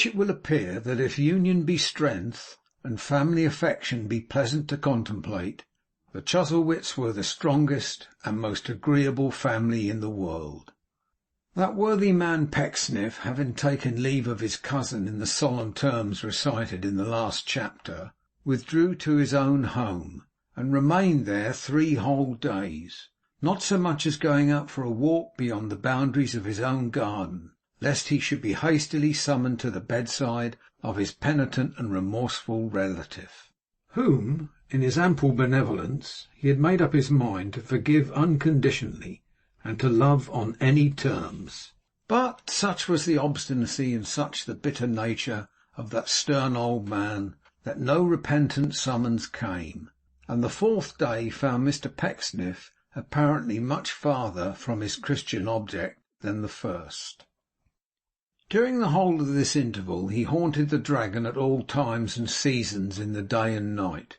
it will appear that if union be strength, and family affection be pleasant to contemplate, the Chuzzlewits were the strongest and most agreeable family in the world. That worthy man Pecksniff, having taken leave of his cousin in the solemn terms recited in the last chapter, withdrew to his own home, and remained there 3 whole days, not so much as going out for a walk beyond the boundaries of his own garden, lest he should be hastily summoned to the bedside of his penitent and remorseful relative, whom, in his ample benevolence, he had made up his mind to forgive unconditionally, and to love on any terms. But such was the obstinacy and such the bitter nature of that stern old man, that no repentant summons came, and the 4th day found Mr Pecksniff apparently much farther from his Christian object than the first. During the whole of this interval he haunted the Dragon at all times and seasons in the day and night,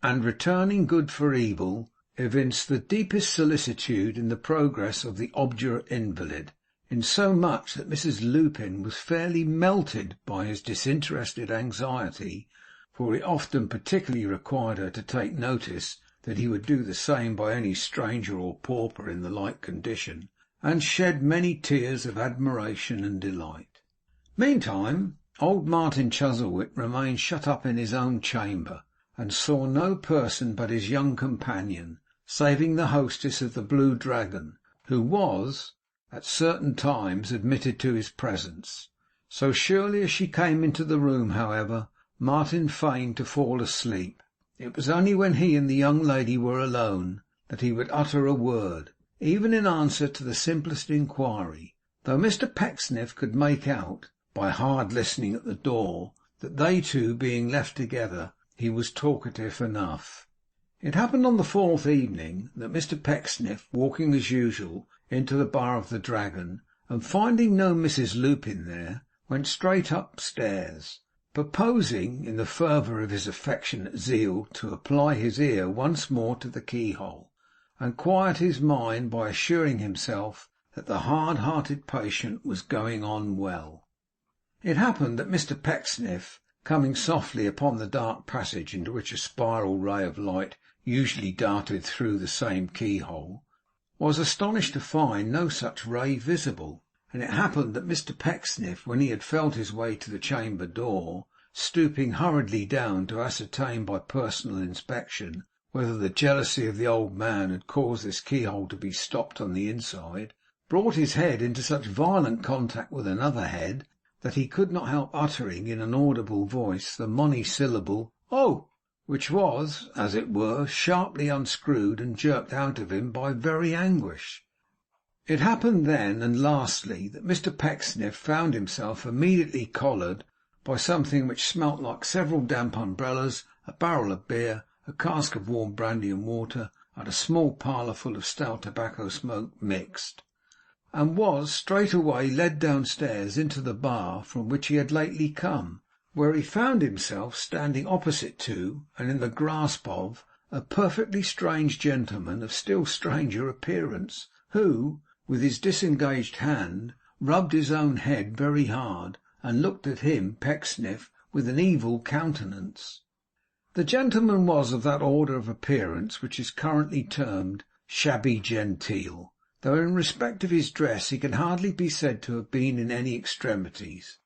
and, returning good for evil, evinced the deepest solicitude in the progress of the obdurate invalid, insomuch that Mrs Lupin was fairly melted by his disinterested anxiety, for he often particularly required her to take notice that he would do the same by any stranger or pauper in the like condition, and shed many tears of admiration and delight. Meantime, old Martin Chuzzlewit remained shut up in his own chamber, and saw no person but his young companion, saving the hostess of the Blue Dragon, who was at certain times admitted to his presence. So surely as she came into the room, however, Martin feigned to fall asleep. It was only when he and the young lady were alone that he would utter a word, even in answer to the simplest inquiry, though Mr Pecksniff could make out, by hard listening at the door, that they two being left together, he was talkative enough. It happened on the 4th evening that Mr Pecksniff, walking as usual into the bar of the Dragon, and finding no Mrs Lupin there, went straight upstairs, purposing, in the fervour of his affectionate zeal, to apply his ear once more to the keyhole, and quiet his mind by assuring himself that the hard-hearted patient was going on well. It happened that Mr Pecksniff, coming softly upon the dark passage into which a spiral ray of light usually darted through the same keyhole, was astonished to find no such ray visible. And it happened that Mr Pecksniff, when he had felt his way to the chamber door, stooping hurriedly down to ascertain by personal inspection whether the jealousy of the old man had caused this keyhole to be stopped on the inside, brought his head into such violent contact with another head that he could not help uttering in an audible voice the monosyllable "Oh!" which was, as it were, sharply unscrewed and jerked out of him by very anguish. It happened then, and lastly, that Mr Pecksniff found himself immediately collared by something which smelt like several damp umbrellas, a barrel of beer, a cask of warm brandy and water, and a small parlour full of stout tobacco smoke mixed, and was straightway led downstairs into the bar from which he had lately come, where he found himself standing opposite to, and in the grasp of, a perfectly strange gentleman of still stranger appearance, who, with his disengaged hand, rubbed his own head very hard, and looked at him, Pecksniff, with an evil countenance. The gentleman was of that order of appearance which is currently termed shabby genteel, though in respect of his dress he can hardly be said to have been in any extremities,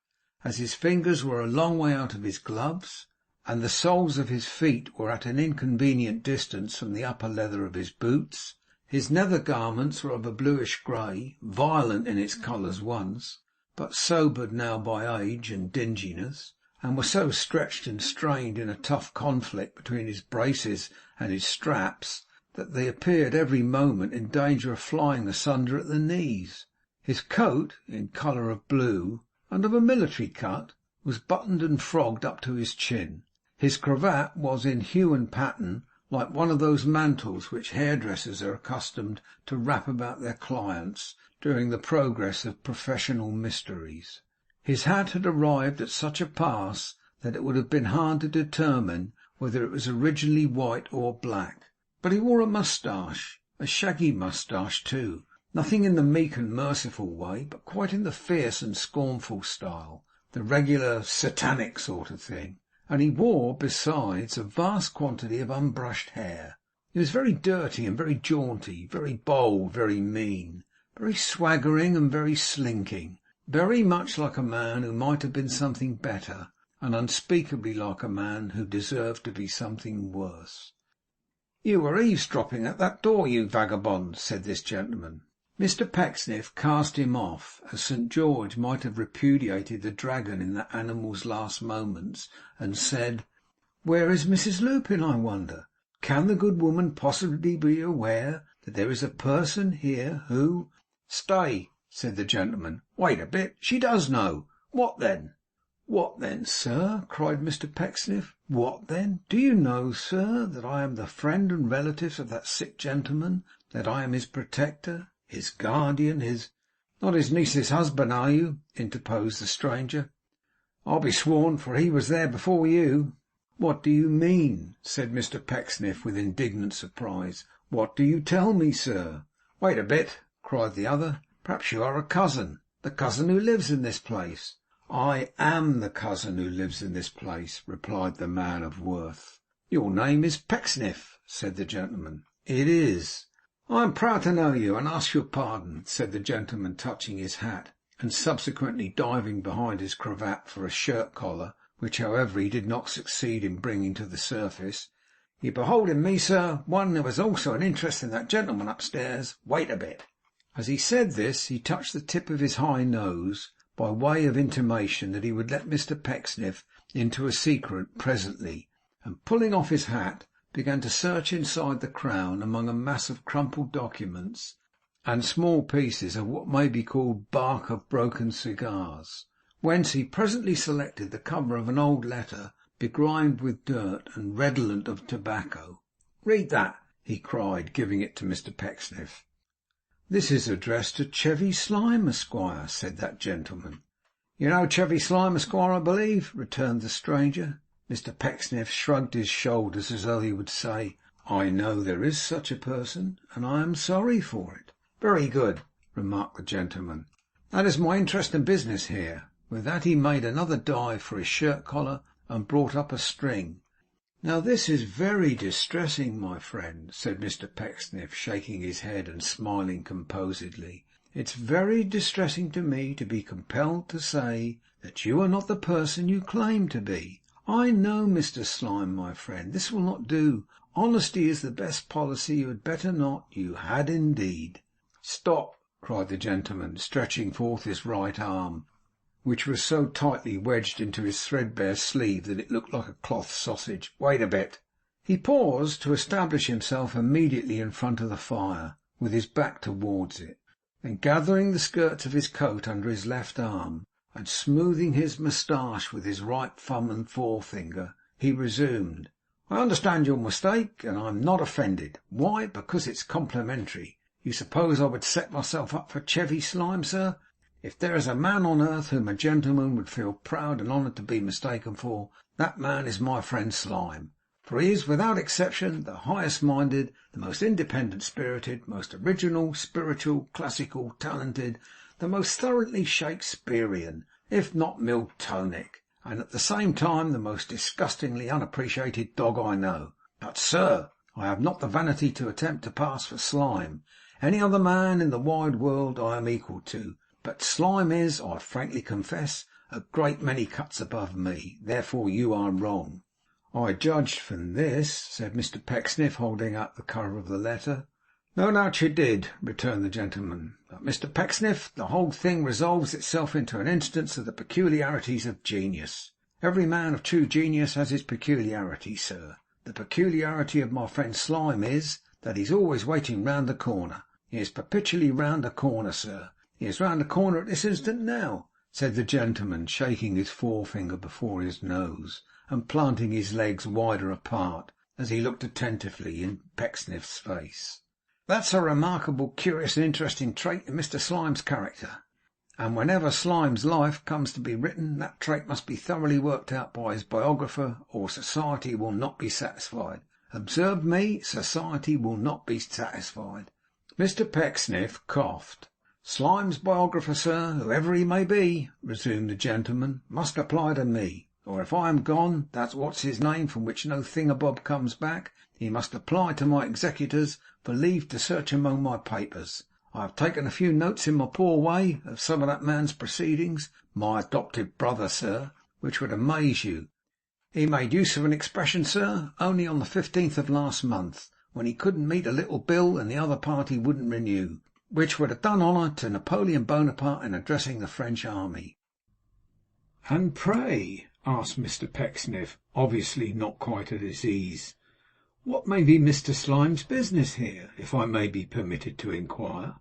as his fingers were a long way out of his gloves, and the soles of his feet were at an inconvenient distance from the upper leather of his boots. His nether garments were of a bluish grey, violent in its colours once, but sobered now by age and dinginess, and were so stretched and strained in a tough conflict between his braces and his straps that they appeared every moment in danger of flying asunder at the knees. His coat, in colour of blue, and of a military cut, was buttoned and frogged up to his chin. His cravat was in hue and pattern like one of those mantles which hairdressers are accustomed to wrap about their clients during the progress of professional mysteries. His hat had arrived at such a pass that it would have been hard to determine whether it was originally white or black. But he wore a moustache, a shaggy moustache too, nothing in the meek and merciful way, but quite in the fierce and scornful style, the regular satanic sort of thing, and he wore, besides, a vast quantity of unbrushed hair. He was very dirty and very jaunty, very bold, very mean, very swaggering and very slinking, very much like a man who might have been something better, and unspeakably like a man who deserved to be something worse. "You were eavesdropping at that door, you vagabond," said this gentleman. Mr Pecksniff cast him off, as St. George might have repudiated the dragon in that animal's last moments, and said, "Where is Mrs Lupin, I wonder? Can the good woman possibly be aware that there is a person here who—" "Stay," said the gentleman. "Wait a bit. She does know. What then?" "What then, sir?" cried Mr Pecksniff. "What then? Do you know, sir, that I am the friend and relative of that sick gentleman? That I am his protector, his guardian, his—" "Not his niece's husband, are you?" interposed the stranger. "I'll be sworn, for he was there before you." "What do you mean?" said Mr Pecksniff, with indignant surprise. "What do you tell me, sir?" "Wait a bit," cried the other. "Perhaps you are a cousin. The cousin who lives in this place." "I am the cousin who lives in this place," replied the man of worth. "Your name is Pecksniff?" said the gentleman. "It is." "I am proud to know you, and ask your pardon," said the gentleman, touching his hat, and subsequently diving behind his cravat for a shirt collar, which, however, he did not succeed in bringing to the surface. "You behold in me, sir, one who has also an interest in that gentleman upstairs. Wait a bit." As he said this, he touched the tip of his high nose, by way of intimation that he would let Mr Pecksniff into a secret presently, and pulling off his hat, began to search inside the crown among a mass of crumpled documents and small pieces of what may be called bark of broken cigars, whence he presently selected the cover of an old letter begrimed with dirt and redolent of tobacco. "Read that," he cried, giving it to Mr Pecksniff. "This is addressed to Chevy Slyme, Esquire," said that gentleman. "You know Chevy Slyme, Esquire, I believe?" returned the stranger. Mr Pecksniff shrugged his shoulders as though he would say, "I know there is such a person, and I am sorry for it." "Very good," remarked the gentleman. "That is my interest and business here." With that he made another dive for his shirt collar, and brought up a string. "Now this is very distressing, my friend," said Mr Pecksniff, shaking his head and smiling composedly. "It's very distressing to me to be compelled to say that you are not the person you claim to be. I know, Mr Slyme, my friend, this will not do. Honesty is the best policy. You had better not. You had indeed." "Stop!" cried the gentleman, stretching forth his right arm, which was so tightly wedged into his threadbare sleeve that it looked like a cloth sausage. "Wait a bit." He paused to establish himself immediately in front of the fire, with his back towards it. Then, gathering the skirts of his coat under his left arm, and smoothing his moustache with his right thumb and forefinger, he resumed, "I understand your mistake, and I am not offended. Why? Because it's complimentary. You suppose I would set myself up for Chevy Slyme, sir? If there is a man on earth whom a gentleman would feel proud and honoured to be mistaken for, that man is my friend Slyme. For he is, without exception, the highest minded, the most independent spirited, most original, spiritual, classical, talented, the most thoroughly Shakespearean, if not Miltonic, and at the same time the most disgustingly unappreciated dog I know. But, sir, I have not the vanity to attempt to pass for Slyme. Any other man in the wide world I am equal to, but Slyme is, I frankly confess, a great many cuts above me. Therefore you are wrong." "I judged from this," said Mr Pecksniff, holding out the cover of the letter. "No doubt you did," returned the gentleman. "But, Mr Pecksniff, the whole thing resolves itself into an instance of the peculiarities of genius. Every man of true genius has his peculiarities, sir. The peculiarity of my friend Slyme is, that he is always waiting round the corner. He is perpetually round the corner, sir. He is round the corner at this instant now," said the gentleman, shaking his forefinger before his nose, and planting his legs wider apart, as he looked attentively in Pecksniff's face. "That's a remarkable, curious, and interesting trait in Mr Slyme's character, and whenever Slyme's life comes to be written, that trait must be thoroughly worked out by his biographer, or society will not be satisfied. Observe me, society will not be satisfied." Mr Pecksniff coughed. Slime's biographer, sir, whoever he may be,' resumed the gentleman, 'must apply to me; or if I am gone, that's what's his name from which no thingabob comes back, he must apply to my executors for leave to search among my papers. I have taken a few notes in my poor way of some of that man's proceedings, my adopted brother, sir, which would amaze you. He made use of an expression, sir, only on the 15th of last month, when he couldn't meet a little bill and the other party wouldn't renew, which would have done honour to Napoleon Bonaparte in addressing the French army.' 'And pray,' asked Mr Pecksniff, obviously not quite at his ease, 'what may be Mr Slime's business here, if I may be permitted to inquire,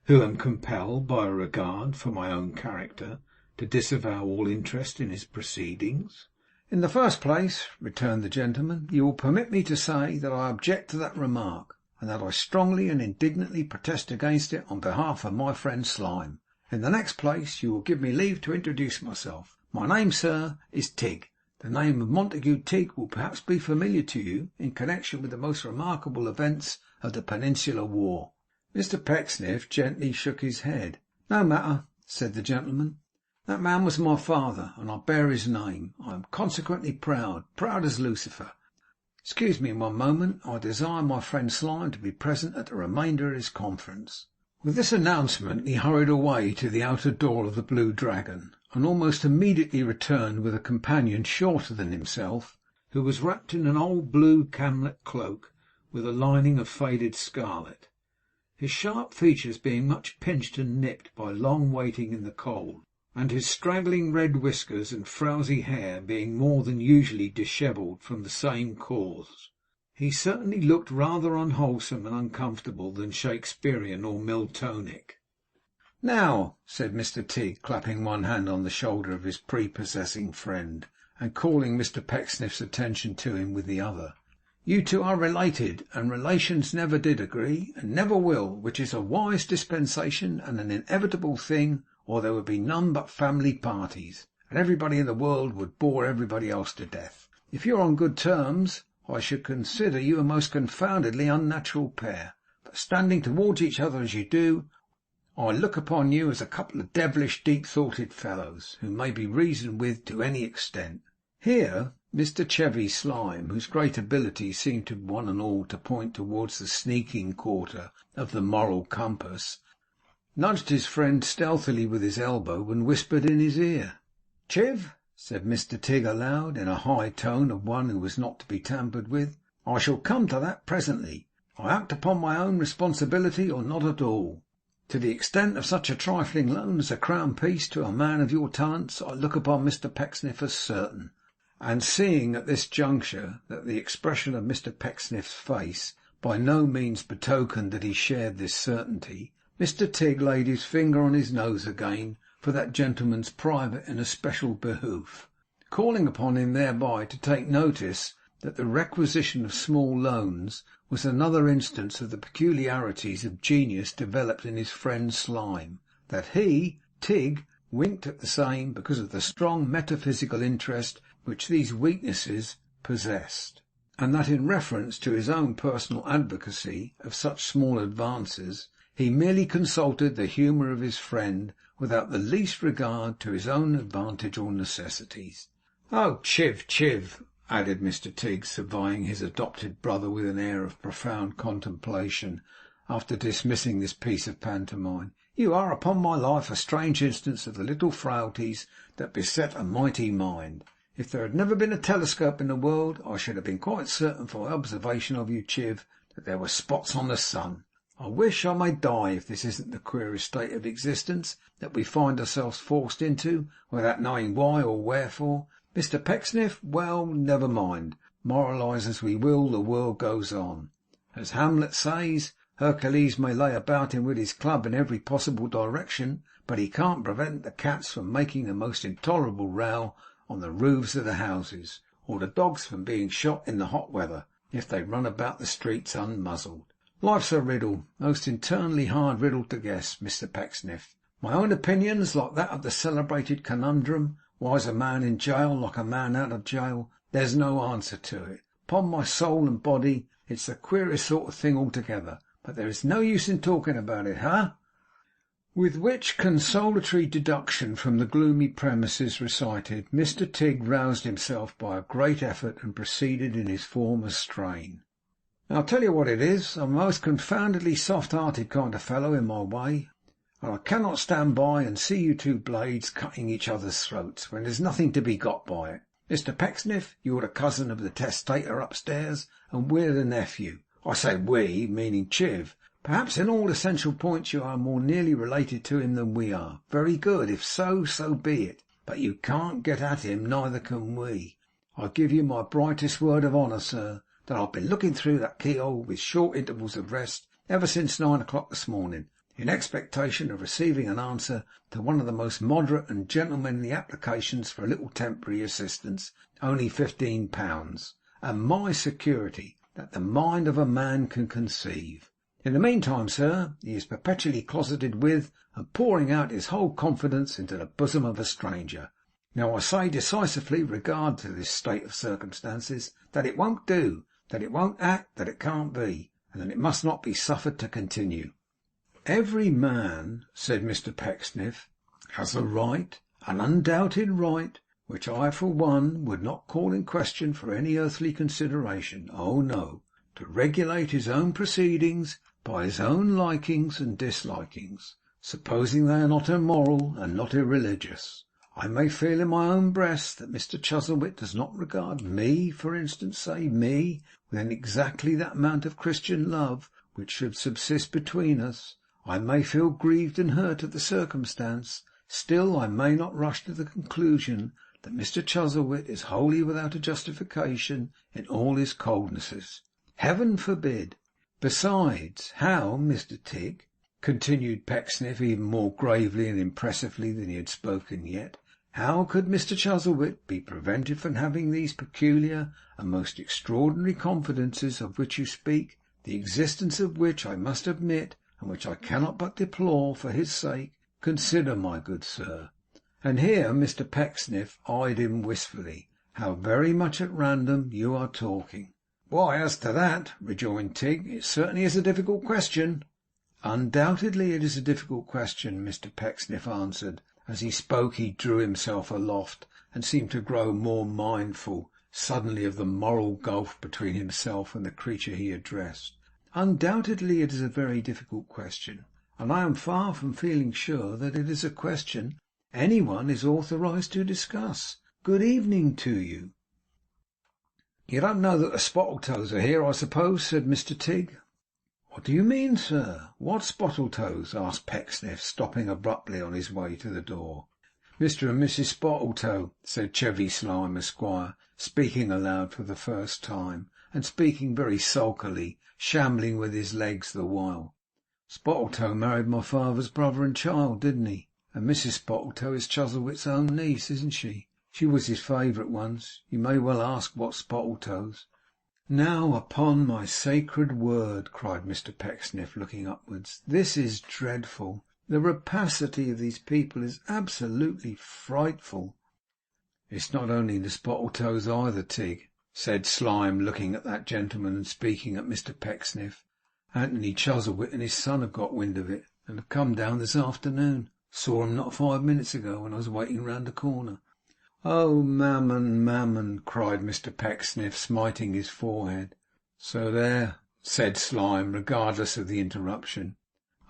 who am compelled, by a regard for my own character, to disavow all interest in his proceedings?' 'In the first place,' returned the gentleman, 'you will permit me to say that I object to that remark, and that I strongly and indignantly protest against it on behalf of my friend Slime. In the next place, you will give me leave to introduce myself. My name, sir, is Tigg. The name of Montague Tigg will perhaps be familiar to you in connection with the most remarkable events of the Peninsular War.' Mr Pecksniff gently shook his head. 'No matter,' said the gentleman. 'That man was my father, and I bear his name. I am consequently proud as Lucifer. Excuse me one moment. I desire my friend Slime to be present at the remainder of this conference.' With this announcement he hurried away to the outer door of the Blue Dragon, and almost immediately returned with a companion shorter than himself, who was wrapped in an old blue camlet cloak with a lining of faded scarlet, his sharp features being much pinched and nipped by long waiting in the cold, and his straggling red whiskers and frowsy hair being more than usually dishevelled from the same cause. He certainly looked rather unwholesome and uncomfortable than Shakespearian or Miltonic. 'Now,' said Mr Tigg, clapping one hand on the shoulder of his prepossessing friend, and calling Mr Pecksniff's attention to him with the other, 'you two are related, and relations never did agree, and never will, which is a wise dispensation and an inevitable thing, or there would be none but family parties, and everybody in the world would bore everybody else to death. If you are on good terms, I should consider you a most confoundedly unnatural pair; but standing towards each other as you do, I look upon you as a couple of devilish deep-thoughted fellows, who may be reasoned with to any extent.' Here Mr Chevy Slime, whose great ability seemed to one and all to point towards the sneaking quarter of the moral compass, nudged his friend stealthily with his elbow, and whispered in his ear. 'Chiv,' said Mr Tigg aloud, in a high tone of one who was not to be tampered with, 'I shall come to that presently. I act upon my own responsibility, or not at all. To the extent of such a trifling loan as a crown piece to a man of your talents, I look upon Mr Pecksniff as certain.' And seeing at this juncture that the expression of Mr Pecksniff's face by no means betokened that he shared this certainty, Mr Tigg laid his finger on his nose again for that gentleman's private and especial behoof, calling upon him thereby to take notice that the requisition of small loans was another instance of the peculiarities of genius developed in his friend Slime; that he, Tigg, winked at the same because of the strong metaphysical interest which these weaknesses possessed; and that in reference to his own personal advocacy of such small advances, he merely consulted the humour of his friend without the least regard to his own advantage or necessities. 'Oh, Chiv, Chiv!' added Mr Tigg, surveying his adopted brother with an air of profound contemplation, after dismissing this piece of pantomime, 'you are, upon my life, a strange instance of the little frailties that beset a mighty mind. If there had never been a telescope in the world, I should have been quite certain from my observation of you, Chiv, that there were spots on the sun. I wish I may die if this isn't the queerest state of existence that we find ourselves forced into, without knowing why or wherefore. Mr Pecksniff, well, never mind. Moralise as we will, the world goes on. As Hamlet says, Hercules may lay about him with his club in every possible direction, but he can't prevent the cats from making the most intolerable row on the roofs of the houses, or the dogs from being shot in the hot weather, if they run about the streets unmuzzled. Life's a riddle, most internally hard riddle to guess, Mr Pecksniff. My own opinion's like that of the celebrated conundrum, why's a man in jail like a man out of jail? There's no answer to it. Upon my soul and body, it's the queerest sort of thing altogether, but there is no use in talking about it, huh? With which consolatory deduction from the gloomy premises recited, Mr. Tigg roused himself by a great effort, and proceeded in his former strain. Now, I'll tell you what it is. I'm a most confoundedly soft-hearted kind of fellow in my way, and I cannot stand by and see you two blades cutting each other's throats, when there's nothing to be got by it. Mr. Pecksniff, you're the cousin of the testator upstairs, and we're the nephew. I say we, meaning Chiv. Perhaps in all essential points you are more nearly related to him than we are. Very good. If so, so be it. But you can't get at him, neither can we. I give you my brightest word of honour, sir, that I've been looking through that keyhole with short intervals of rest ever since 9 o'clock this morning, in expectation of receiving an answer to one of the most moderate and gentlemanly applications for a little temporary assistance, only £15, and my security that the mind of a man can conceive. In the meantime, sir, he is perpetually closeted with, and pouring out his whole confidence into the bosom of a stranger. Now, I say decisively regard to this state of circumstances, that it won't do, that it won't act, that it can't be, and that it must not be suffered to continue. Every man, said Mr. Pecksniff, has a right, an undoubted right, which I for one would not call in question for any earthly consideration. Oh no, to regulate his own proceedings by his own likings and dislikings, supposing they are not immoral and not irreligious. I may feel in my own breast that Mr. Chuzzlewit does not regard me, for instance, say me, with exactly that amount of Christian love which should subsist between us. I may feel grieved and hurt at the circumstance. Still, I may not rush to the conclusion that Mr. Chuzzlewit is wholly without a justification in all his coldnesses. Heaven forbid! Besides, how, Mr. Tigg, continued Pecksniff, even more gravely and impressively than he had spoken yet, how could Mr. Chuzzlewit be prevented from having these peculiar and most extraordinary confidences of which you speak, the existence of which I must admit, and which I cannot but deplore for his sake? Consider, my good sir, and here Mr. Pecksniff eyed him wistfully, how very much at random you are talking. Why, as to that, rejoined Tigg, it certainly is a difficult question. Undoubtedly it is a difficult question, Mr. Pecksniff answered. As he spoke he drew himself aloft, and seemed to grow more mindful suddenly of the moral gulf between himself and the creature he addressed. Undoubtedly it is a very difficult question, and I am far from feeling sure that it is a question any one is authorized to discuss. Good evening to you. You don't know that the Spottletoes are here, I suppose, said Mr. Tigg. What do you mean, sir? What Spottletoes? asked Pecksniff, stopping abruptly on his way to the door. Mr. and Mrs. Spottletoe, said Chevy Slyme, Esquire, speaking aloud for the first time, and speaking very sulkily, shambling with his legs the while. Spottletoe married my father's brother and child, didn't he? And Mrs. Spottletoe is Chuzzlewit's own niece, isn't she? She was his favourite once. You may well ask what Spottletoes. Now, upon my sacred word, cried Mr. Pecksniff, looking upwards, this is dreadful. The rapacity of these people is absolutely frightful. It's not only the Spottletoes either, Tigg, said Slyme, looking at that gentleman and speaking at Mr. Pecksniff. Anthony Chuzzlewit and his son have got wind of it, and have come down this afternoon. Saw 'em not 5 minutes ago when I was waiting round the corner. Oh, Mammon, Mammon, cried Mr. Pecksniff, smiting his forehead. So there, said Slyme, regardless of the interruption,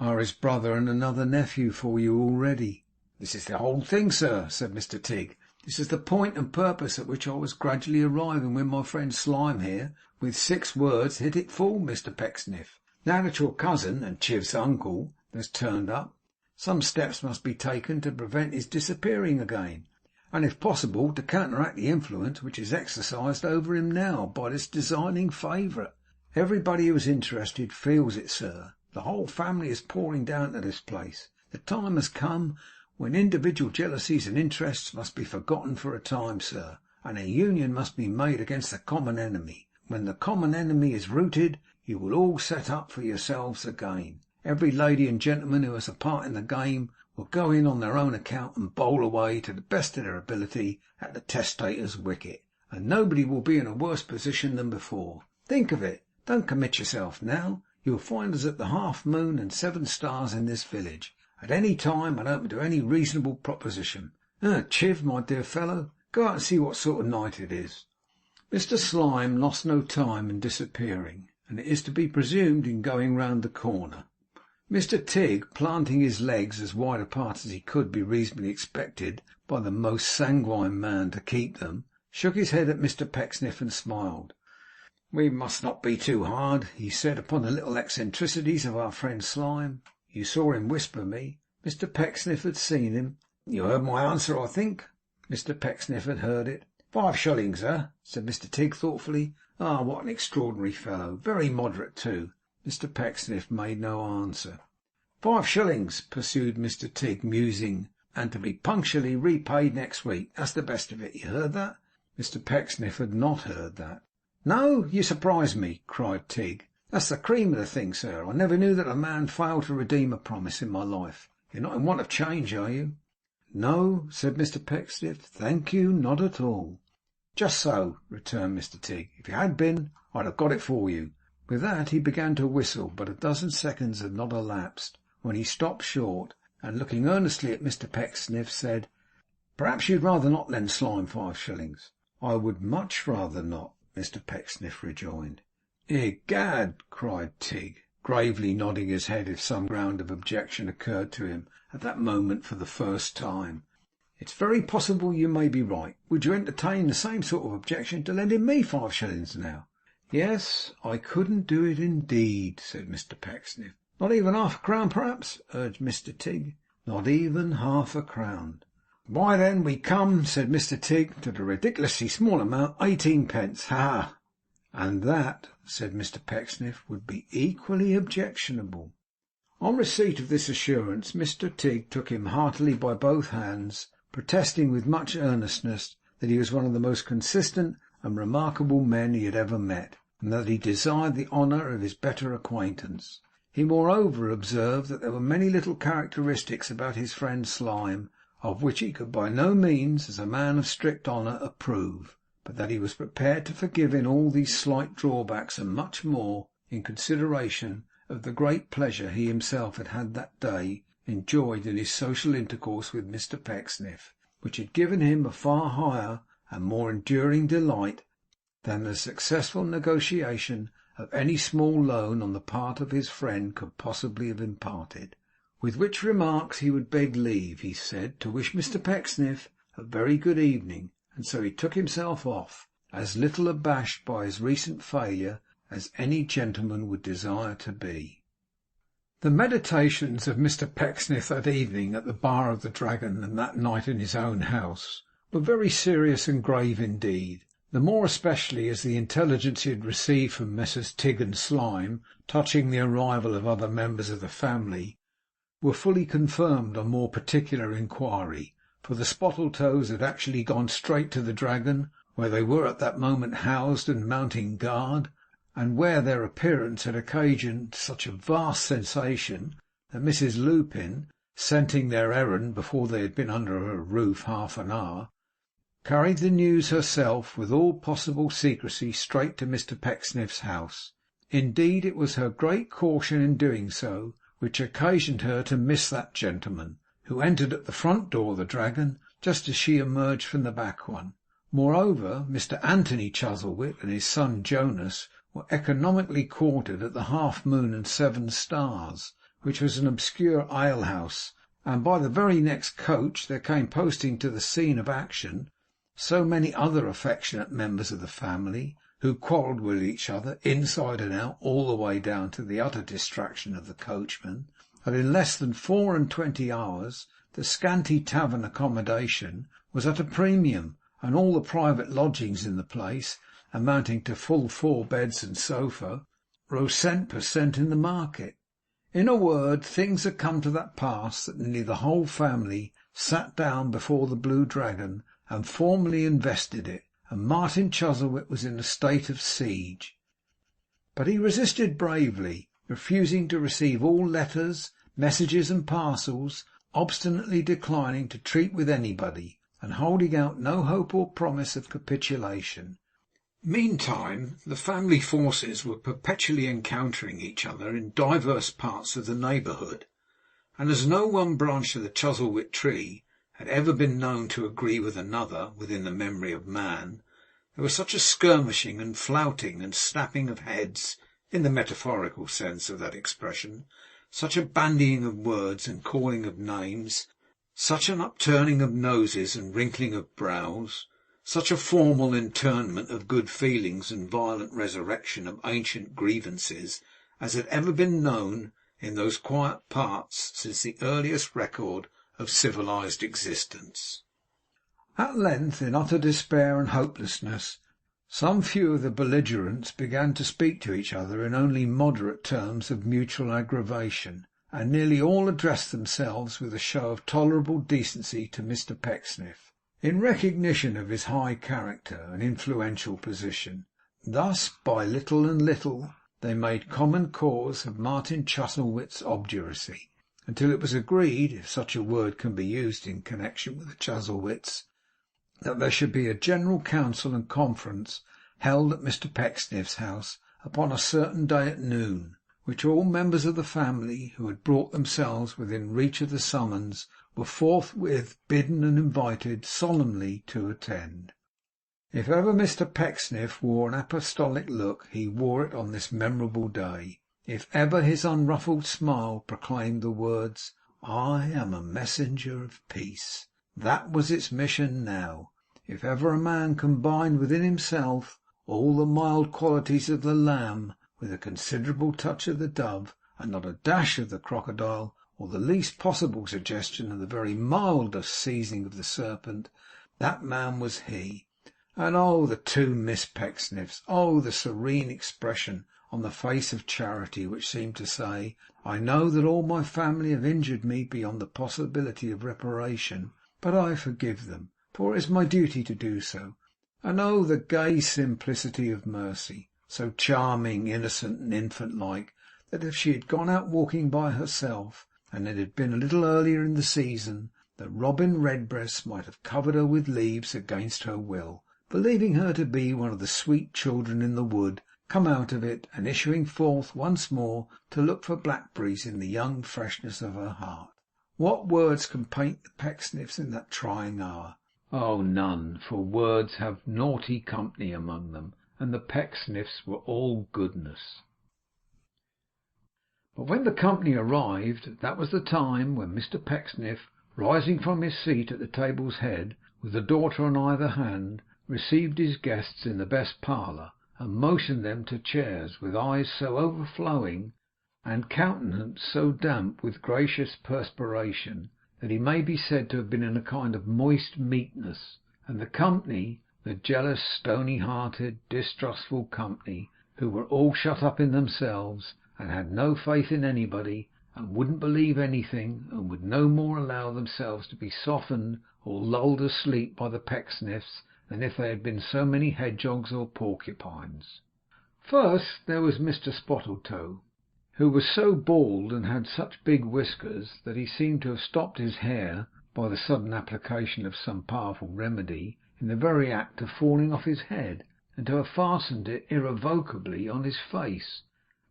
are his brother and another nephew for you already. This is the whole thing, sir, said Mr. Tigg. This is the point and purpose at which I was gradually arriving when my friend Slyme here, with 6 words, hit it full, Mr. Pecksniff. Now that your cousin and Chiv's uncle has turned up, some steps must be taken to prevent his disappearing again, and if possible to counteract the influence which is exercised over him now by this designing favourite. Everybody who is interested feels it, sir. The whole family is pouring down to this place. The time has come when individual jealousies and interests must be forgotten for a time, sir, and a union must be made against the common enemy. When the common enemy is routed, you will all set up for yourselves again. Every lady and gentleman who has a part in the game will go in on their own account and bowl away to the best of their ability at the testator's wicket, and nobody will be in a worse position than before. Think of it. Don't commit yourself now. You'll find us at the Half Moon and 7 Stars in this village, at any time, and open to any reasonable proposition. Chiv, my dear fellow, go out and see what sort of night it is.' Mr. Slyme lost no time in disappearing, and it is to be presumed in going round the corner. Mr. Tigg, planting his legs as wide apart as he could be reasonably expected by the most sanguine man to keep them, shook his head at Mr. Pecksniff and smiled. 'We must not be too hard,' he said, 'upon the little eccentricities of our friend Slyme. You saw him whisper me. Mr. Pecksniff had seen him. You heard my answer, I think?' Mr. Pecksniff had heard it. 5 shillings, said Mr. Tigg thoughtfully. 'Ah, what an extraordinary fellow! Very moderate too.' Mr. Pecksniff made no answer. 5 shillings, pursued Mr. Tigg, musing, 'and to be punctually repaid next week. That's the best of it. You heard that?' Mr. Pecksniff had not heard that. 'No, you surprise me,' cried Tigg. 'That's the cream of the thing, sir. I never knew that a man failed to redeem a promise in my life. You're not in want of change, are you?' 'No,' said Mr. Pecksniff. 'Thank you, not at all.' 'Just so,' returned Mr. Tigg. 'If you had been, I'd have got it for you.' With that he began to whistle, but a dozen seconds had not elapsed when he stopped short, and looking earnestly at Mr. Pecksniff, said, 'Perhaps you'd rather not lend Slyme 5 shillings?' 'I would much rather not,' Mr. Pecksniff rejoined. 'Egad!' cried Tigg, gravely nodding his head if some ground of objection occurred to him at that moment for the first time. 'It's very possible you may be right. Would you entertain the same sort of objection to lending me 5 shillings now?' 'Yes, I couldn't do it indeed,' said Mr. Pecksniff. 'Not even half a crown, perhaps?' urged Mr. Tigg. 'Not even half a crown.' 'Why then we come,' said Mr. Tigg, 'to the ridiculously small amount, 18 pence. Ha! 'And that,' said Mr. Pecksniff, 'would be equally objectionable.' On receipt of this assurance, Mr. Tigg took him heartily by both hands, protesting with much earnestness that he was one of the most consistent and remarkable men he had ever met, and that he desired the honour of his better acquaintance. He moreover observed that there were many little characteristics about his friend Slyme of which he could by no means, as a man of strict honour, approve, but that he was prepared to forgive in all these slight drawbacks, and much more, in consideration of the great pleasure he himself had that day enjoyed in his social intercourse with Mr. Pecksniff, which had given him a far higher and more enduring delight than the successful negotiation of any small loan on the part of his friend could possibly have imparted. With which remarks he would beg leave, he said, to wish Mr. Pecksniff a very good evening, and so he took himself off, as little abashed by his recent failure as any gentleman would desire to be. The meditations of Mr. Pecksniff that evening at the bar of the Dragon, and that night in his own house, were very serious and grave indeed, the more especially as the intelligence he had received from Messrs. Tigg and Slyme touching the arrival of other members of the family were fully confirmed on more particular inquiry, for the Spottletoes had actually gone straight to the Dragon, where they were at that moment housed and mounting guard, and where their appearance had occasioned such a vast sensation that Mrs. Lupin, scenting their errand before they had been under her roof half an hour, carried the news herself with all possible secrecy straight to Mr. Pecksniff's house. Indeed, it was her great caution in doing so which occasioned her to miss that gentleman, who entered at the front door of the Dragon just as she emerged from the back one. Moreover, Mr. Anthony Chuzzlewit and his son Jonas were economically quartered at the Half Moon and 7 Stars, which was an obscure alehouse, and by the very next coach there came posting to the scene of action so many other affectionate members of the family, who quarrelled with each other inside and out, all the way down to the utter distraction of the coachman, that in less than 24 hours the scanty tavern accommodation was at a premium, and all the private lodgings in the place, amounting to full 4 beds and sofa, rose cent per cent in the market. In a word, things had come to that pass that nearly the whole family sat down before the Blue Dragon and formally invested it, and Martin Chuzzlewit was in a state of siege. But he resisted bravely, refusing to receive all letters, messages, and parcels, obstinately declining to treat with anybody, and holding out no hope or promise of capitulation. Meantime, the family forces were perpetually encountering each other in divers parts of the neighbourhood, and as no one branch of the Chuzzlewit tree had ever been known to agree with another within the memory of man, there was such a skirmishing and flouting and snapping of heads, in the metaphorical sense of that expression, such a bandying of words and calling of names, such an upturning of noses and wrinkling of brows, such a formal interment of good feelings and violent resurrection of ancient grievances, as had ever been known in those quiet parts since the earliest record of civilized existence. At length, in utter despair and hopelessness, some few of the belligerents began to speak to each other in only moderate terms of mutual aggravation, and nearly all addressed themselves with a show of tolerable decency to Mr Pecksniff, in recognition of his high character and influential position. Thus, by little and little, they made common cause of Martin Chuzzlewit's obduracy, until it was agreed, if such a word can be used in connection with the Chuzzlewits, that there should be a general council and conference held at Mr Pecksniff's house upon a certain day at noon, which all members of the family who had brought themselves within reach of the summons were forthwith bidden and invited solemnly to attend. If ever Mr Pecksniff wore an apostolic look, he wore it on this memorable day. If ever his unruffled smile proclaimed the words, "I am a messenger of peace," that was its mission now. If ever a man combined within himself all the mild qualities of the lamb with a considerable touch of the dove, and not a dash of the crocodile, or the least possible suggestion of the very mildest seasoning of the serpent, that man was he. And oh, the two Miss Pecksniffs! Oh, the serene expression on the face of Charity, which seemed to say, "I know that all my family have injured me beyond the possibility of reparation, but I forgive them, for it is my duty to do so." And oh, the gay simplicity of Mercy, so charming, innocent, and infant-like, that if she had gone out walking by herself, and it had been a little earlier in the season, the robin redbreasts might have covered her with leaves against her will, believing her to be one of the sweet children in the wood, come out of it, and issuing forth once more to look for blackberries in the young freshness of her heart. What words can paint the Pecksniffs in that trying hour? Oh, none, for words have naughty company among them, and the Pecksniffs were all goodness. But when the company arrived, that was the time when Mr Pecksniff, rising from his seat at the table's head, with the daughter on either hand, received his guests in the best parlour, and motioned them to chairs, with eyes so overflowing, and countenance so damp with gracious perspiration, that he may be said to have been in a kind of moist meekness. And the company, the jealous, stony-hearted, distrustful company, who were all shut up in themselves, and had no faith in anybody, and wouldn't believe anything, and would no more allow themselves to be softened or lulled asleep by the Pecksniffs than if they had been so many hedgehogs or porcupines. First there was Mr Spottletoe, who was so bald and had such big whiskers that he seemed to have stopped his hair, by the sudden application of some powerful remedy, in the very act of falling off his head, and to have fastened it irrevocably on his face.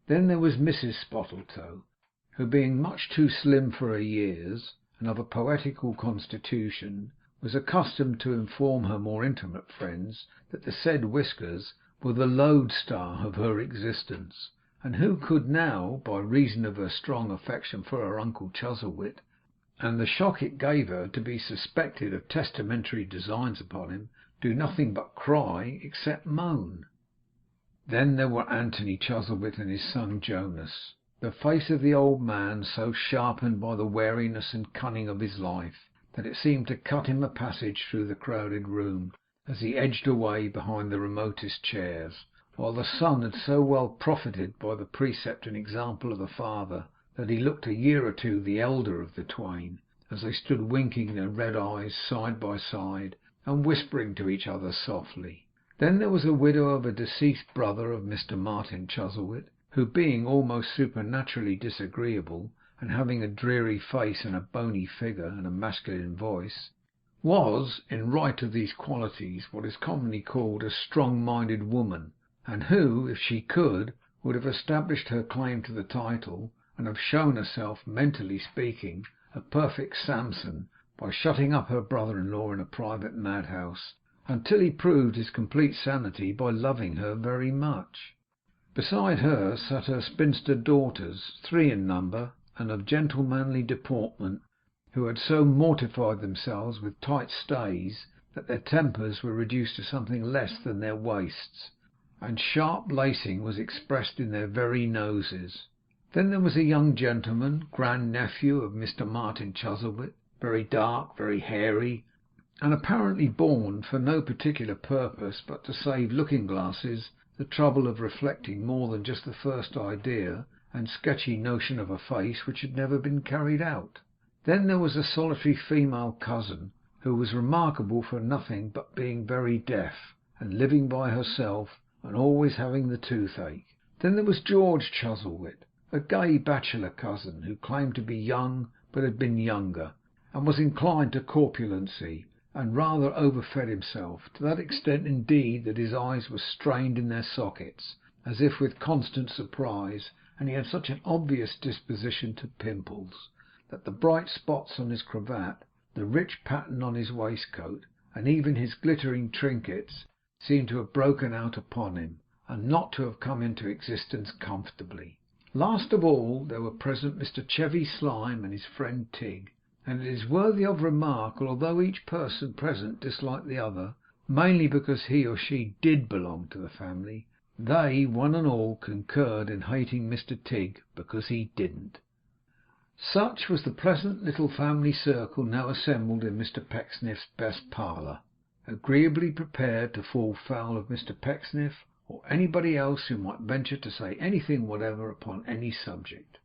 Then there was Mrs Spottletoe, who, being much too slim for her years, and of a poetical constitution, was accustomed to inform her more intimate friends that the said whiskers were the lodestar of her existence, and who could now, by reason of her strong affection for her uncle Chuzzlewit, and the shock it gave her to be suspected of testamentary designs upon him, do nothing but cry, except moan. Then there were Anthony Chuzzlewit and his son Jonas, the face of the old man so sharpened by the wariness and cunning of his life that it seemed to cut him a passage through the crowded room as he edged away behind the remotest chairs, while the son had so well profited by the precept and example of the father that he looked a year or two the elder of the twain, as they stood winking their red eyes side by side and whispering to each other softly. Then there was a widow of a deceased brother of Mr Martin Chuzzlewit, who, being almost supernaturally disagreeable, and having a dreary face and a bony figure and a masculine voice, was, in right of these qualities, what is commonly called a strong-minded woman, and who, if she could, would have established her claim to the title, and have shown herself, mentally speaking, a perfect Samson, by shutting up her brother-in-law in a private madhouse, until he proved his complete sanity by loving her very much. Beside her sat her spinster daughters, 3 in number, and of gentlemanly deportment, who had so mortified themselves with tight stays that their tempers were reduced to something less than their waists, and sharp lacing was expressed in their very noses. Then there was a young gentleman, grand nephew of Mr. Martin Chuzzlewit, very dark, very hairy, and apparently born for no particular purpose but to save looking-glasses the trouble of reflecting more than just the first idea and sketchy notion of a face which had never been carried out. Then there was a solitary female cousin, who was remarkable for nothing but being very deaf, and living by herself, and always having the toothache. Then there was George Chuzzlewit, a gay bachelor cousin, who claimed to be young but had been younger, and was inclined to corpulency, and rather overfed himself, to that extent indeed that his eyes were strained in their sockets, as if with constant surprise, and he had such an obvious disposition to pimples, that the bright spots on his cravat, the rich pattern on his waistcoat, and even his glittering trinkets, seemed to have broken out upon him, and not to have come into existence comfortably. Last of all there were present Mr. Chevy Slyme and his friend Tigg, and it is worthy of remark, although each person present disliked the other, mainly because he or she did belong to the family, they, one and all, concurred in hating Mr. Tigg because he didn't. Such was the pleasant little family circle now assembled in Mr. Pecksniff's best parlour, agreeably prepared to fall foul of Mr. Pecksniff or anybody else who might venture to say anything whatever upon any subject.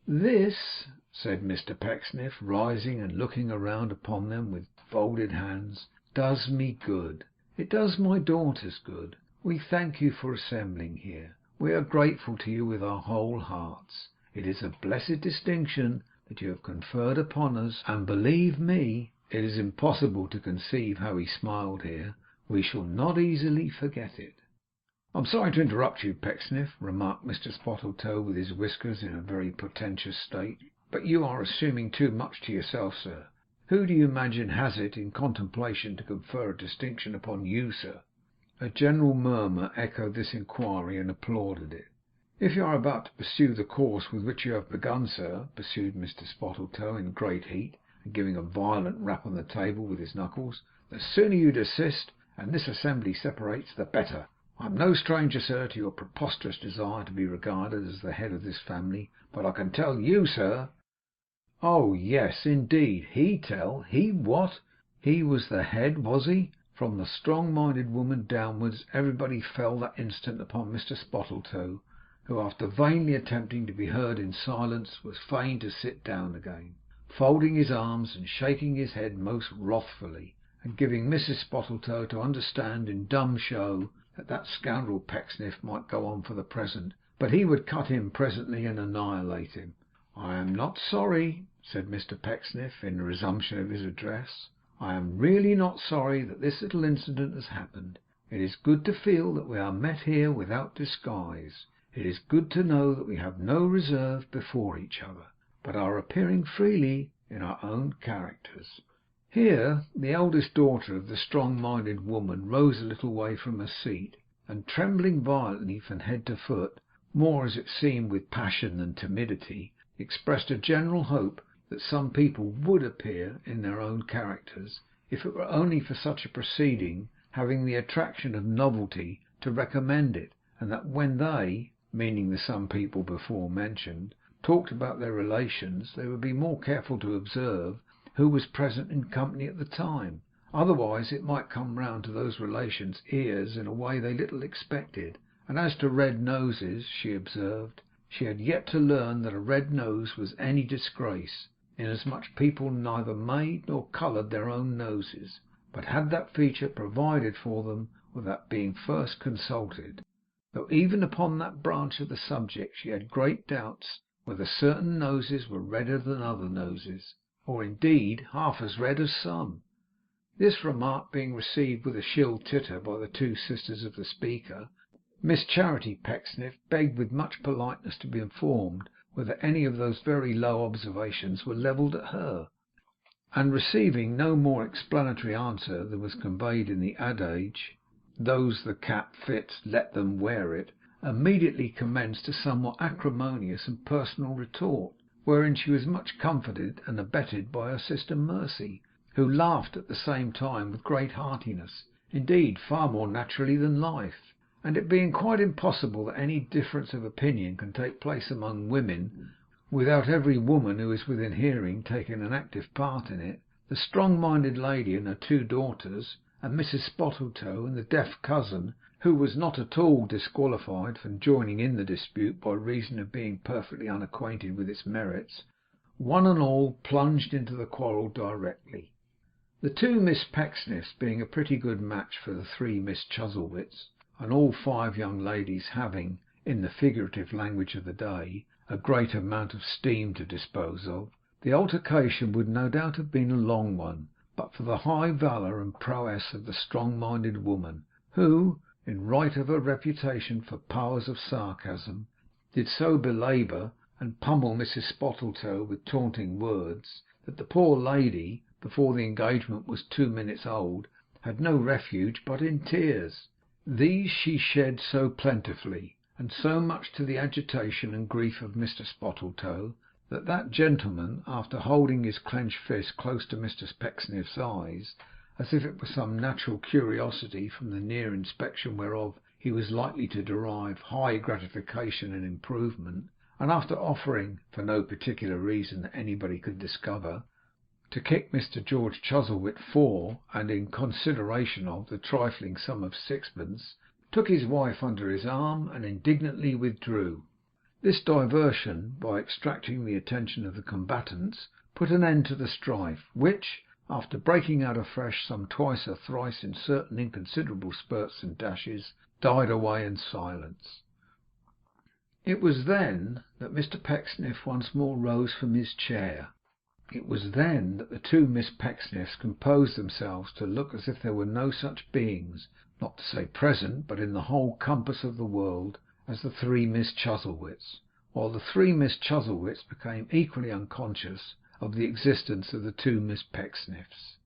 "This," said Mr. Pecksniff, rising and looking around upon them with folded hands, "does me good. It does my daughters good. We thank you for assembling here. We are grateful to you with our whole hearts. It is a blessed distinction that you have conferred upon us, and believe me," it is impossible to conceive how he smiled here, "we shall not easily forget it." "I'm sorry to interrupt you, Pecksniff," remarked Mr. Spottletoe, with his whiskers in a very portentous state, "but you are assuming too much to yourself, sir. Who do you imagine has it in contemplation to confer a distinction upon you, sir?" A general murmur echoed this inquiry, and applauded it. "If you are about to pursue the course with which you have begun, sir," pursued Mr. Spottletoe in great heat, and giving a violent rap on the table with his knuckles, "the sooner you desist, and this assembly separates, the better. I am no stranger, sir, to your preposterous desire to be regarded as the head of this family, but I can tell you, sir." Oh yes, indeed, he tell! He what? He was the head, was he? From the strong-minded woman downwards, everybody fell that instant upon Mr. Spottletoe, who, after vainly attempting to be heard in silence, was fain to sit down again, folding his arms and shaking his head most wrathfully, and giving Mrs. Spottletoe to understand in dumb show that scoundrel Pecksniff might go on for the present, but he would cut in presently and annihilate him. "I am not sorry," said Mr. Pecksniff, in the resumption of his address, "I am really not sorry that this little incident has happened. It is good to feel that we are met here without disguise. It is good to know that we have no reserve before each other, but are appearing freely in our own characters." Here the eldest daughter of the strong-minded woman rose a little way from her seat, and trembling violently from head to foot, more as it seemed with passion than timidity, expressed a general hope that some people would appear in their own characters, if it were only for such a proceeding having the attraction of novelty to recommend it, and that when they, meaning the some people before mentioned, talked about their relations, they would be more careful to observe who was present in company at the time. Otherwise it might come round to those relations' ears in a way they little expected. And as to red noses, she observed, she had yet to learn that a red nose was any disgrace, inasmuch people neither made nor coloured their own noses, but had that feature provided for them without being first consulted, though even upon that branch of the subject she had great doubts whether certain noses were redder than other noses, or indeed half as red as some. This remark being received with a shrill titter by the 2 sisters of the speaker, Miss Charity Pecksniff begged with much politeness to be informed whether any of those very low observations were levelled at her; and receiving no more explanatory answer than was conveyed in the adage, "Those the cap fits, let them wear it," immediately commenced a somewhat acrimonious and personal retort, wherein she was much comforted and abetted by her sister Mercy, who laughed at the same time with great heartiness, indeed far more naturally than life. And it being quite impossible that any difference of opinion can take place among women without every woman who is within hearing taking an active part in it, the strong-minded lady and her two daughters, and Mrs Spottletoe and the deaf cousin, who was not at all disqualified from joining in the dispute by reason of being perfectly unacquainted with its merits, one and all plunged into the quarrel directly. The two Miss Pecksniffs being a pretty good match for the three Miss Chuzzlewits, and all five young ladies having, in the figurative language of the day, a great amount of steam to dispose of, the altercation would no doubt have been a long one, but for the high valour and prowess of the strong-minded woman, who, in right of her reputation for powers of sarcasm, did so belabour and pummel Mrs Spottletoe with taunting words, that the poor lady, before the engagement was 2 minutes old, had no refuge but in tears. These she shed so plentifully, and so much to the agitation and grief of Mr Spottletoe, that that gentleman, after holding his clenched fist close to Mr Pecksniff's eyes, as if it were some natural curiosity from the near inspection whereof he was likely to derive high gratification and improvement, and after offering, for no particular reason that anybody could discover, to kick Mr George Chuzzlewit for, and in consideration of, the trifling sum of sixpence, took his wife under his arm and indignantly withdrew. This diversion, by extracting the attention of the combatants, put an end to the strife, which, after breaking out afresh some twice or thrice in certain inconsiderable spurts and dashes, died away in silence. It was then that Mr Pecksniff once more rose from his chair. It was then that the two Miss Pecksniffs composed themselves to look as if there were no such beings, not to say present, but in the whole compass of the world, as the three Miss Chuzzlewits, while the three Miss Chuzzlewits became equally unconscious of the existence of the two Miss Pecksniffs.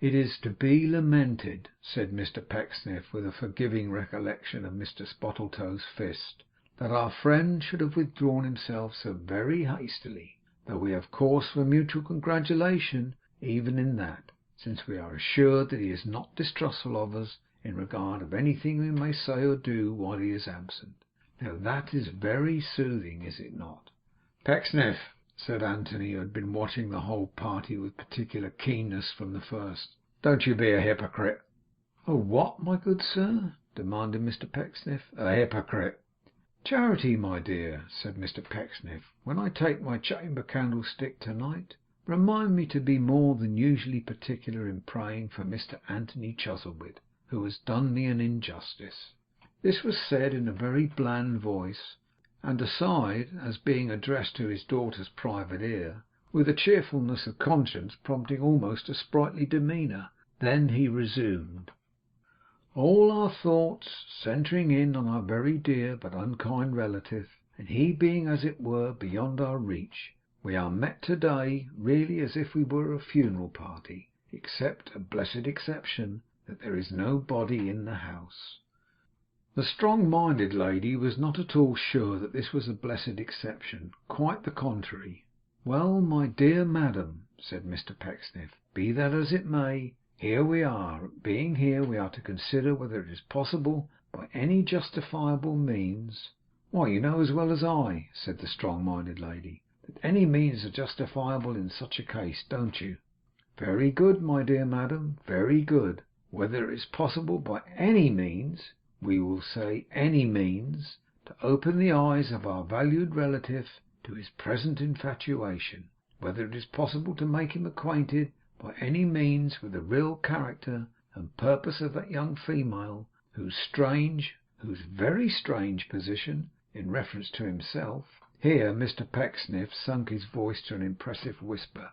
"It is to be lamented," said Mr Pecksniff, with a forgiving recollection of Mr Spottletoe's fist, "that our friend should have withdrawn himself so very hastily, though we have cause for mutual congratulation even in that, since we are assured that he is not distrustful of us in regard of anything we may say or do while he is absent. Now that is very soothing, is it not?" "Pecksniff," said Anthony, who had been watching the whole party with particular keenness from the first, "don't you be a hypocrite." "A what, my good sir?" demanded Mr Pecksniff. "A hypocrite." "Charity, my dear," said Mr Pecksniff, "when I take my chamber candlestick to night, remind me to be more than usually particular in praying for Mr Anthony Chuzzlewit, who has done me an injustice." This was said in a very bland voice, and aside, as being addressed to his daughter's private ear, with a cheerfulness of conscience prompting almost a sprightly demeanour. Then he resumed: "All our thoughts centering in on our very dear but unkind relative, and he being as it were beyond our reach, we are met to-day really as if we were a funeral party, except a blessed exception, that there is no body in the house." The strong-minded lady was not at all sure that this was a blessed exception. Quite the contrary. "Well, my dear madam," said Mr Pecksniff, "be that as it may, here we are. Being here, we are to consider whether it is possible by any justifiable means—" "Why, you know as well as I," said the strong-minded lady, "that any means are justifiable in such a case, don't you?" "Very good, my dear madam, very good. Whether it is possible by any means, we will say any means, to open the eyes of our valued relative to his present infatuation. Whether it is possible to make him acquainted by any means with the real character and purpose of that young female, whose very strange position in reference to himself," here Mr Pecksniff sunk his voice to an impressive whisper,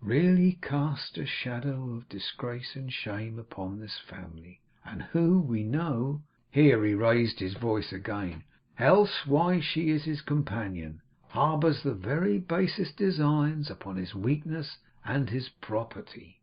"really casts a shadow of disgrace and shame upon this family, and who, we know," here he raised his voice again, "else why she is his companion, harbours the very basest designs upon his weakness and his property.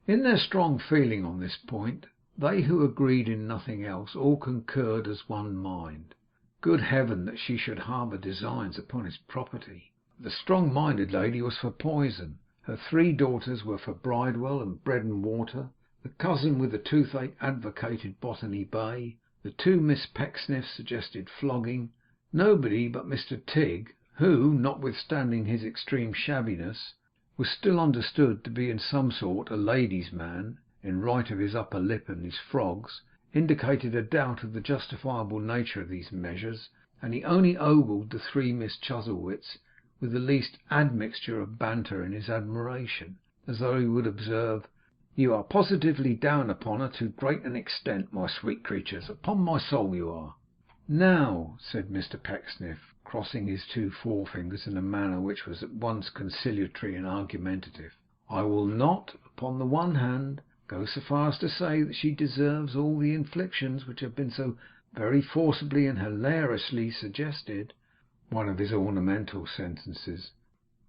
In their strong feeling on this point, they who agreed in nothing else all concurred as one mind. Good heaven, that she should harbour designs upon his property! The strong-minded lady was for poison. Her 3 daughters were for Bridewell and bread and water. The cousin with the toothache advocated Botany Bay. The 2 Miss Pecksniffs suggested flogging. Nobody but Mr Tigg, who, notwithstanding his extreme shabbiness, was still understood to be in some sort a ladies' man, in right of his upper lip and his frogs, indicated a doubt of the justifiable nature of these measures, and he only ogled the 3 Miss Chuzzlewits with the least admixture of banter in his admiration, as though he would observe, "You are positively down upon her to great an extent, my sweet creatures. Upon my soul you are." "Now," said Mr Pecksniff, crossing his 2 forefingers in a manner which was at once conciliatory and argumentative, "I will not, upon the one hand, go so far as to say that she deserves all the inflictions which have been so very forcibly and hilariously suggested," one of his ornamental sentences,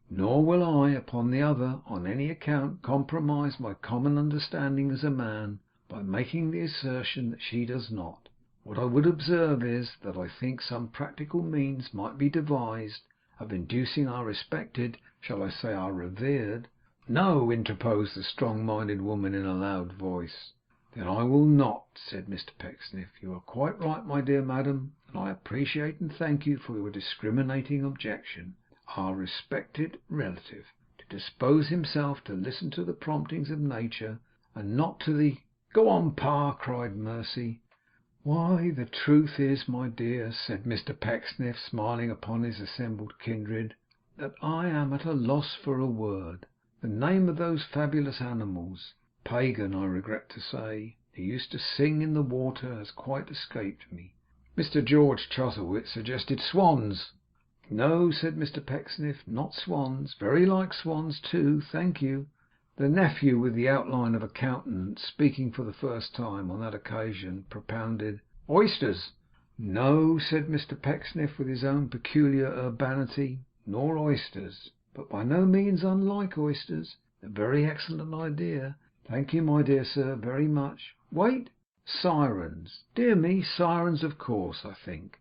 "nor will I, upon the other, on any account compromise my common understanding as a man by making the assertion that she does not. What I would observe is, that I think some practical means might be devised of inducing our respected, shall I say our revered—" "No," interposed the strong-minded woman in a loud voice. "Then I will not," said Mr Pecksniff. "You are quite right, my dear madam, and I appreciate and thank you for your discriminating objection. Our respected relative to dispose himself to listen to the promptings of nature, and not to the—" "Go on, Pa!" cried Mercy. "Why, the truth is, my dear," said Mr Pecksniff, smiling upon his assembled kindred, "that I am at a loss for a word. The name of those fabulous animals, pagan I regret to say, who used to sing in the water, has quite escaped me." Mr George Chuzzlewit suggested swans. "No," said Mr Pecksniff, "not swans. Very like swans too, thank you." The nephew with the outline of a countenance, speaking for the first time on that occasion, propounded oysters. "No," said Mr Pecksniff, with his own peculiar urbanity, "nor oysters, but by no means unlike oysters. A very excellent idea. Thank you, my dear sir, very much. Wait. Sirens. Dear me, sirens, of course. I think,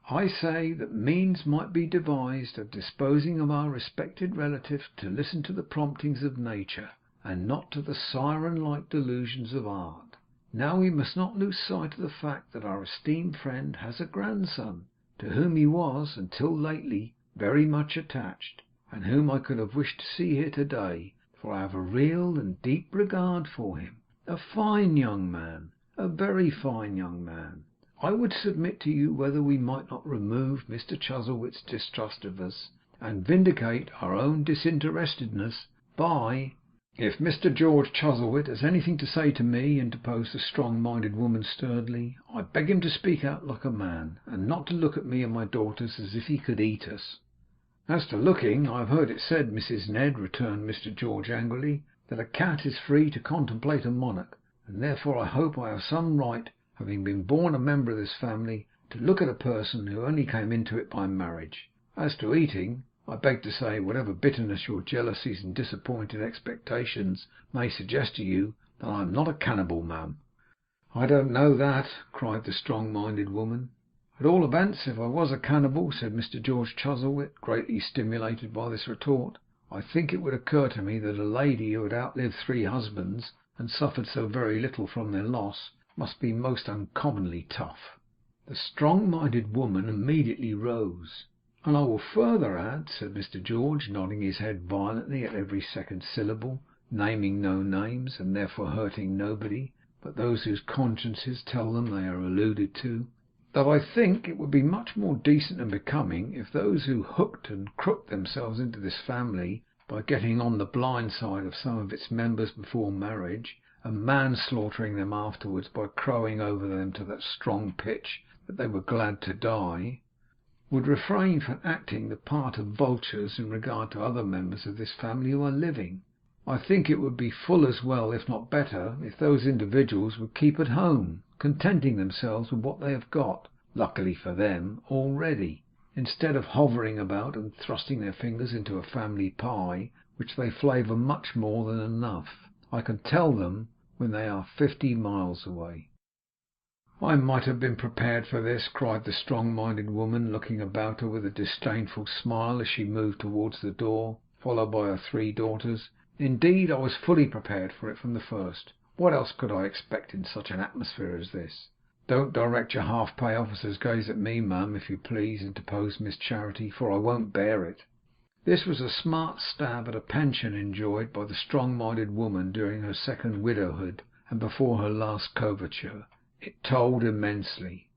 I say, that means might be devised of disposing of our respected relative to listen to the promptings of nature, and not to the siren-like delusions of art. Now we must not lose sight of the fact that our esteemed friend has a grandson, to whom he was, until lately, very much attached, and whom I could have wished to see here to day, for I have a real and deep regard for him. A fine young man, a very fine young man. I would submit to you whether we might not remove Mr Chuzzlewit's distrust of us, and vindicate our own disinterestedness by—" "If Mr George Chuzzlewit has anything to say to me," interposed the strong-minded woman sturdily, "I beg him to speak out like a man, and not to look at me and my daughters as if he could eat us." "As to looking, I have heard it said, Mrs Ned," returned Mr George angrily, "that a cat is free to contemplate a monarch, and therefore I hope I have some right, having been born a member of this family, to look at a person who only came into it by marriage. As to eating, I beg to say, whatever bitterness your jealousies and disappointed expectations may suggest to you, that I am not a cannibal, ma'am." "I don't know that," cried the strong-minded woman. "At all events, if I was a cannibal," said Mr George Chuzzlewit, greatly stimulated by this retort, "I think it would occur to me that a lady who had outlived 3 husbands, and suffered so very little from their loss, must be most uncommonly tough." The strong-minded woman immediately rose. "And I will further add," said Mr George, nodding his head violently at every second syllable, naming no names, and therefore hurting nobody but those whose consciences tell them they are alluded to, "that I think it would be much more decent and becoming if those who hooked and crooked themselves into this family by getting on the blind side of some of its members before marriage, and manslaughtering them afterwards by crowing over them to that strong pitch that they were glad to die, would refrain from acting the part of vultures in regard to other members of this family who are living. I think it would be full as well, if not better, if those individuals would keep at home, contenting themselves with what they have got, luckily for them, already." instead of hovering about and thrusting their fingers into a family pie, which they flavour much more than enough. I can tell them when they are 50 miles away. I might have been prepared for this, cried the strong-minded woman, looking about her with a disdainful smile as she moved towards the door, followed by her 3 daughters. Indeed, I was fully prepared for it from the first. What else could I expect in such an atmosphere as this? Don't direct your half-pay officer's gaze at me, ma'am, if you please, interposed Miss Charity, for I won't bear it. This was a smart stab at a pension enjoyed by the strong-minded woman during her second widowhood and before her last coverture. It told immensely.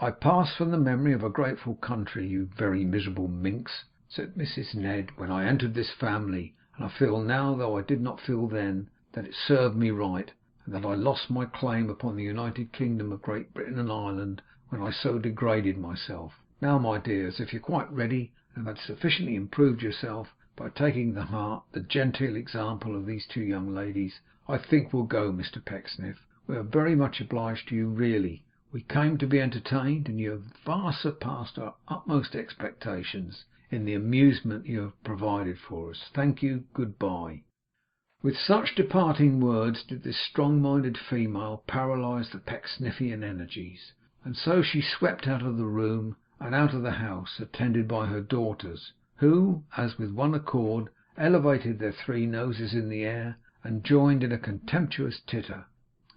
I pass from the memory of a grateful country, you very miserable minx, said Mrs. Ned, when I entered this family, and I feel now, though I did not feel then, that it served me right, and that I lost my claim upon the United Kingdom of Great Britain and Ireland when I so degraded myself. Now, my dears, if you're quite ready, and have sufficiently improved yourself by taking the genteel example of these 2 young ladies, I think we'll go, Mr. Pecksniff. We are very much obliged to you, really. We came to be entertained, and you have far surpassed our utmost expectations in the amusement you have provided for us. Thank you. Goodbye. With such departing words did this strong-minded female paralyse the Pecksniffian energies, and so she swept out of the room and out of the house, attended by her daughters, who, as with one accord, elevated their 3 noses in the air and joined in a contemptuous titter.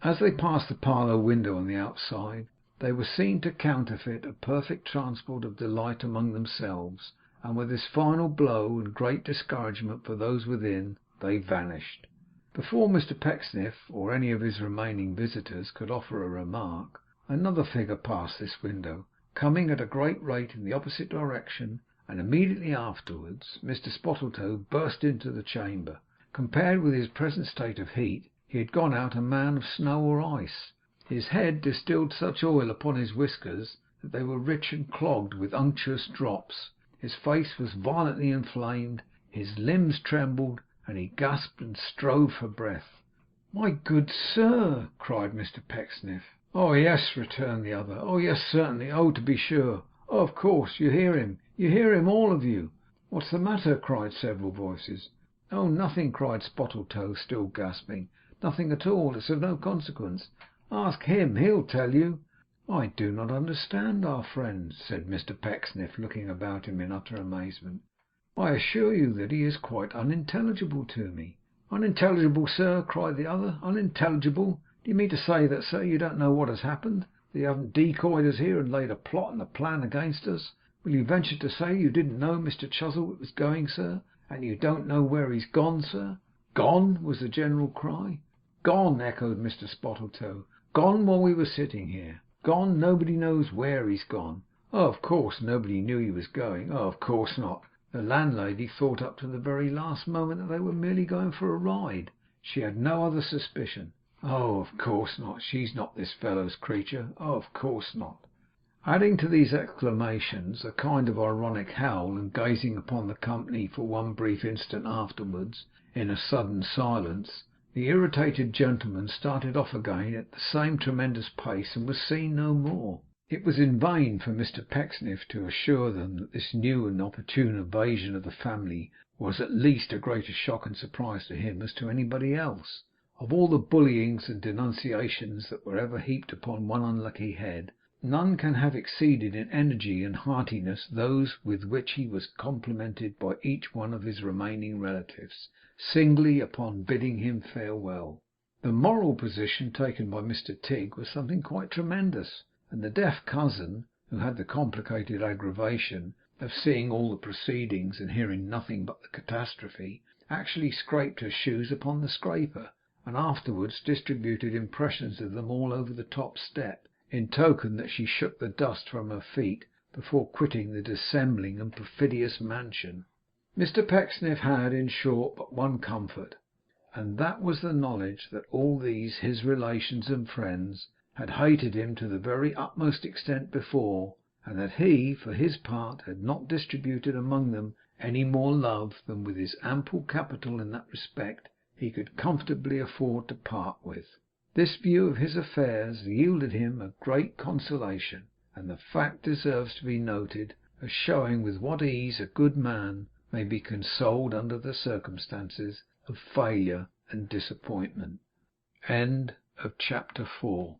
As they passed the parlour window on the outside, they were seen to counterfeit a perfect transport of delight among themselves, and with this final blow and great discouragement for those within, they vanished. Before Mr. Pecksniff or any of his remaining visitors could offer a remark, another figure passed this window, coming at a great rate in the opposite direction, and immediately afterwards Mr. Spottletoe burst into the chamber. Compared with his present state of heat, he had gone out a man of snow or ice. His head distilled such oil upon his whiskers that they were rich and clogged with unctuous drops. His face was violently inflamed, his limbs trembled, and he gasped and strove for breath. 'My good sir!' cried Mr. Pecksniff. 'Oh yes,' returned the other. 'Oh yes, certainly. Oh, to be sure. Oh, of course. You hear him. You hear him, all of you.' 'What's the matter?' cried several voices. 'Oh, nothing,' cried Spottletoe, still gasping. 'Nothing at all. It's of no consequence. Ask him. He'll tell you.' 'I do not understand our friend,' said Mr. Pecksniff, looking about him in utter amazement. 'I assure you that he is quite unintelligible to me.' 'Unintelligible, sir!' cried the other. 'Unintelligible! Do you mean to say that, sir, you don't know what has happened? That you haven't decoyed us here and laid a plot and a plan against us? Will you venture to say you didn't know Mr. Chuzzlewit was going, sir, and you don't know where he's gone, sir?' 'Gone!' was the general cry. 'Gone!' echoed Mr. Spottletoe. 'Gone while we were sitting here. Gone! Nobody knows where he's gone. Oh, of course, nobody knew he was going. Oh, of course not. The landlady thought up to the very last moment that they were merely going for a ride. She had no other suspicion. Oh, of course not. She's not this fellow's creature. Oh, of course not.' Adding to these exclamations a kind of ironic howl, and gazing upon the company for one brief instant afterwards in a sudden silence, the irritated gentleman started off again at the same tremendous pace, and was seen no more. It was in vain for Mr. Pecksniff to assure them that this new and opportune evasion of the family was at least a greater shock and surprise to him as to anybody else. Of all the bullyings and denunciations that were ever heaped upon one unlucky head, none can have exceeded in energy and heartiness those with which he was complimented by each one of his remaining relatives, singly, upon bidding him farewell. The moral position taken by Mr. Tigg was something quite tremendous, and the deaf cousin, who had the complicated aggravation of seeing all the proceedings and hearing nothing but the catastrophe, actually scraped her shoes upon the scraper, and afterwards distributed impressions of them all over the top step, in token that she shook the dust from her feet before quitting the dissembling and perfidious mansion. Mr. Pecksniff had, in short, but one comfort, and that was the knowledge that all these his relations and friends had hated him to the very utmost extent before, and that he, for his part, had not distributed among them any more love than, with his ample capital in that respect, he could comfortably afford to part with. This view of his affairs yielded him a great consolation, and the fact deserves to be noted as showing with what ease a good man may be consoled under the circumstances of failure and disappointment. Chapter 5